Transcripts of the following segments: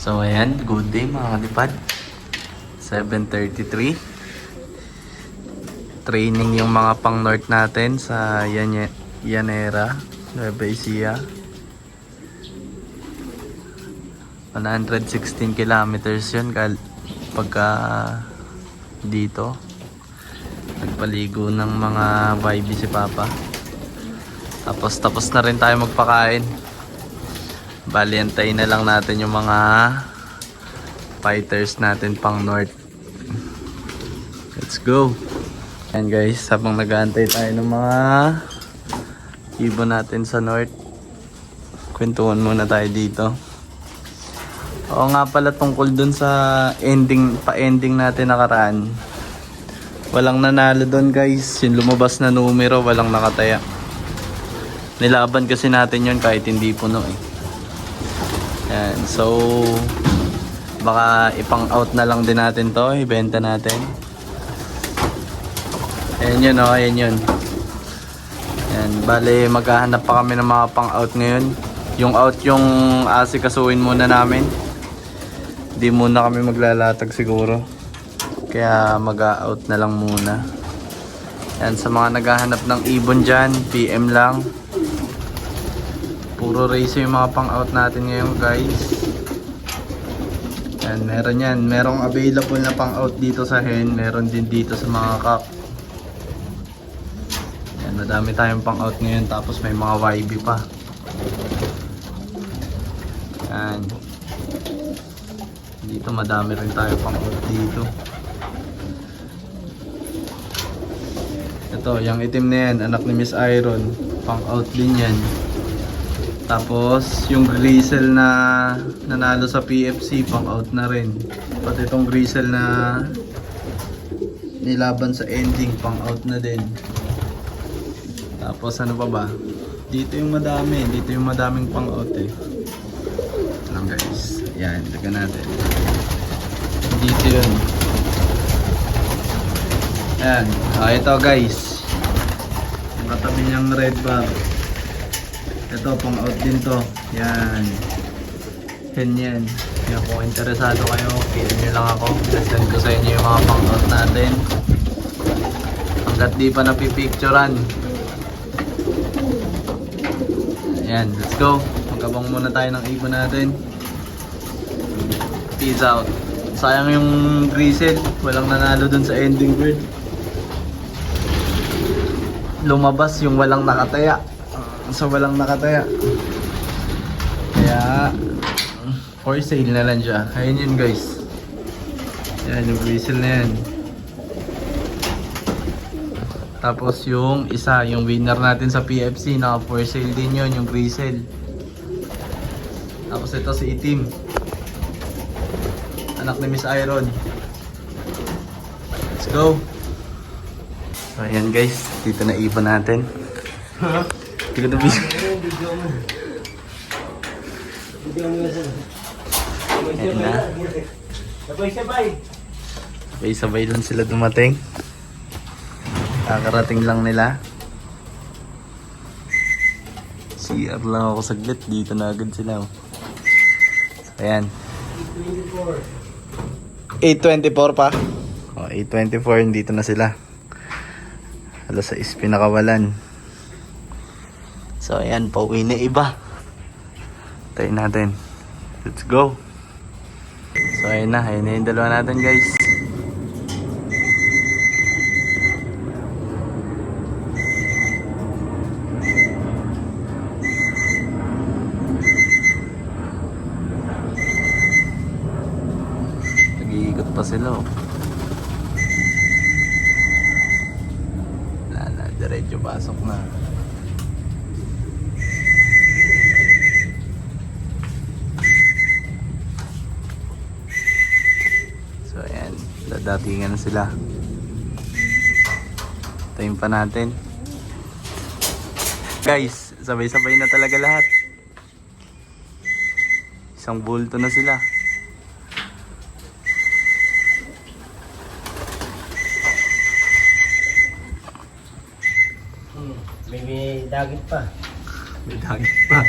So ayan, good day mga kalipad. 7:33. Training yung mga pang north natin sa Llanera, Nueva Ecija. 116 kilometers yun pagka dito. Nagpaligo ng mga YB si Papa. Tapos na rin tayo magpakain. Bali, antayin na lang natin yung mga fighters natin pang north. Let's go. Ayan guys, habang nag-aantay tayo ng mga ibon natin sa north, kwentuhan muna tayo dito. Oo nga pala, tungkol dun sa pa-ending natin nakaraan. Walang nanalo dun guys. Yung lumabas na numero, walang nakataya. Nilaban kasi natin yun kahit hindi puno eh. Yan, so baka ipang out na lang din natin to, ibenta natin. Ayan yun oh, ayan yun. Yan, bale maghahanap pa kami ng mga pang out ngayon. Yung out yung asikasuhin muna namin. Di muna kami maglalatag siguro. Kaya mag-out na lang muna. Yan, sa mga naghahanap ng ibon dyan, PM lang. Puro race yung mga pang out natin ngayon guys. Yan, meron yan. Merong available na pang out dito sa hen. Meron din dito sa mga cock. Yan, madami tayong pang out ngayon. Tapos may mga YB pa. Yan. Dito madami rin tayo pang out dito. Ito, yung itim na yan, anak ni Miss Iron. Pang out din yan. Tapos yung Grisel na nanalo sa PFC, pang out na rin. Pati itong Grisel na nilaban sa ending, pang out na din. Tapos ano pa ba? Dito yung madami, dito yung madaming pang out eh. Lang guys, yan, lagyan natin. Dito yun. Yan, ito guys, yung katabi niyang red bar. Ito, pang out din to. Yan. Yan. Yan, kung interesado kayo, PM nyo lang ako. Send ko sa inyo yung mga pang out natin. Hanggat di pa napipicturan. Ayan, let's go. Magkabang muna tayo ng ibon natin. Peace out. Sayang yung Grisel. Walang nanalo dun sa ending bird. Lumabas yung walang nakataya. So walang nakataya. Kaya for sale na lang siya. Ayun yun guys. Yan yung Grisel na yan. Tapos yung isa, yung winner natin sa PFC, naka for sale din yun, yung Grisel. Tapos ito si Itim, anak ni Miss Iron. Let's go. So ayan guys, dito na ibon natin. Hindi ko na video. Ayan na. Sabay-sabay lang sila dumating. Kakarating lang nila. CR lang ako saglit. Dito na agad sila. So, ayan. 8:24 pa. O, 8:24. Dito na sila. Alas 6 pinakawalan. So ayan, pauwi na iba. Tayo natin. Let's go. So ayan na yung dalawa natin guys. Nag-iikot pa sila oh. Wala, diretso pasok na. Dadatingan na sila. Tayin pa natin. Guys, sabay-sabay na talaga lahat. Isang bulto na sila. May dagit pa. May dagit pa.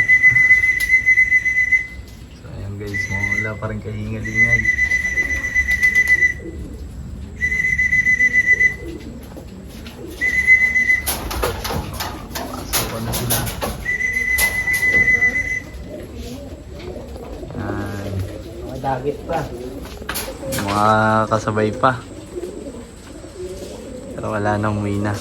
So ayan guys, mga ulap. pa rin kahingal-hingal. Pasok na sila. Yan. Mga dagit pa. Mga kasabay pa. Pero wala nang umuwi na.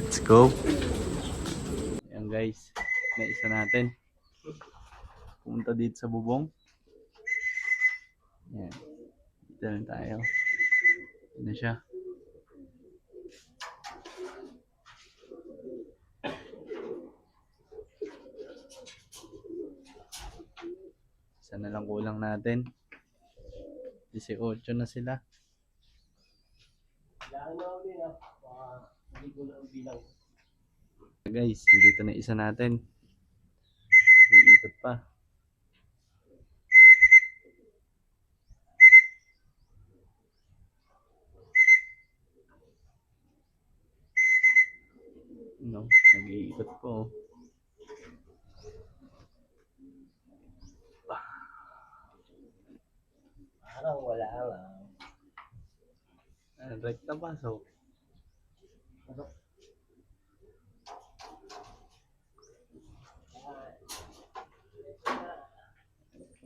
Let's go. Ayan guys, naisa natin. Pumunta dito sa bubong. Ayan. Dito lang tayo. Ayan na siya. Isa na lang kulang natin. 18 na sila. Kailangan na kami na. Hindi ko lang bilang. Guys, dito na isa natin. May ikot pa. No, nag-iikot po. Parang wala lang. Rekta pa, so.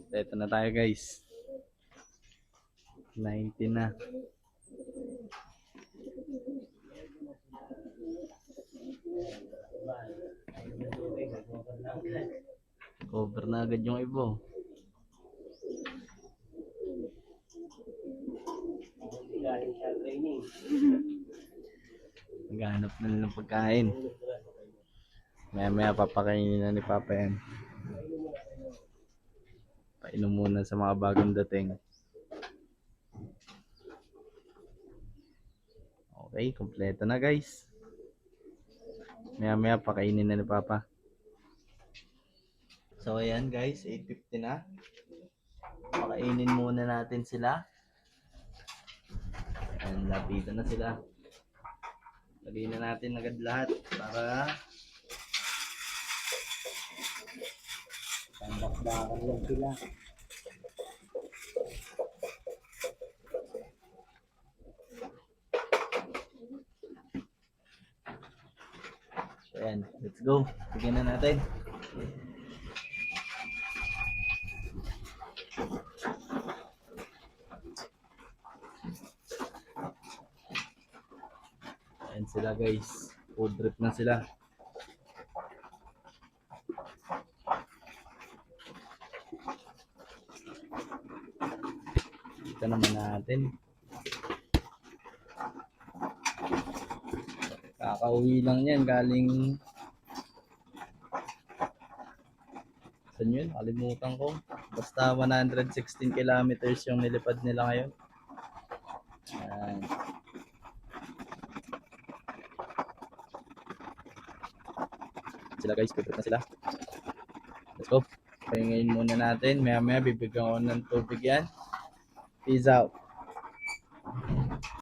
Ito na tayo guys. 19 na. Cover na agad yung iba. Hindi galing sa training. Naghahanap na lang ng pagkain. Maya papakainin na ni Papa yan. Painom muna sa mga bagong dating. Okay, kompleto na guys. Maya pakainin na ni Papa. So ayan guys, 8:50 na. Pakainin muna natin sila. Ayan, lapitan na sila. Lagay na natin agad lahat para Tambak-dakan lang sila. so ayan, let's go. Bigyan na natin. Ayan sila guys. Food trip na sila. Dito naman natin. Kakauwi lang yan. Galing... Saan yun? Kalimutan ko. Basta 116 kilometers yung nilipad nila ngayon. Ayan. Sila guys, pipit na sila. Let's go. Pahingin muna natin. Maya bibigyan ko ng tubig yan. Peace out.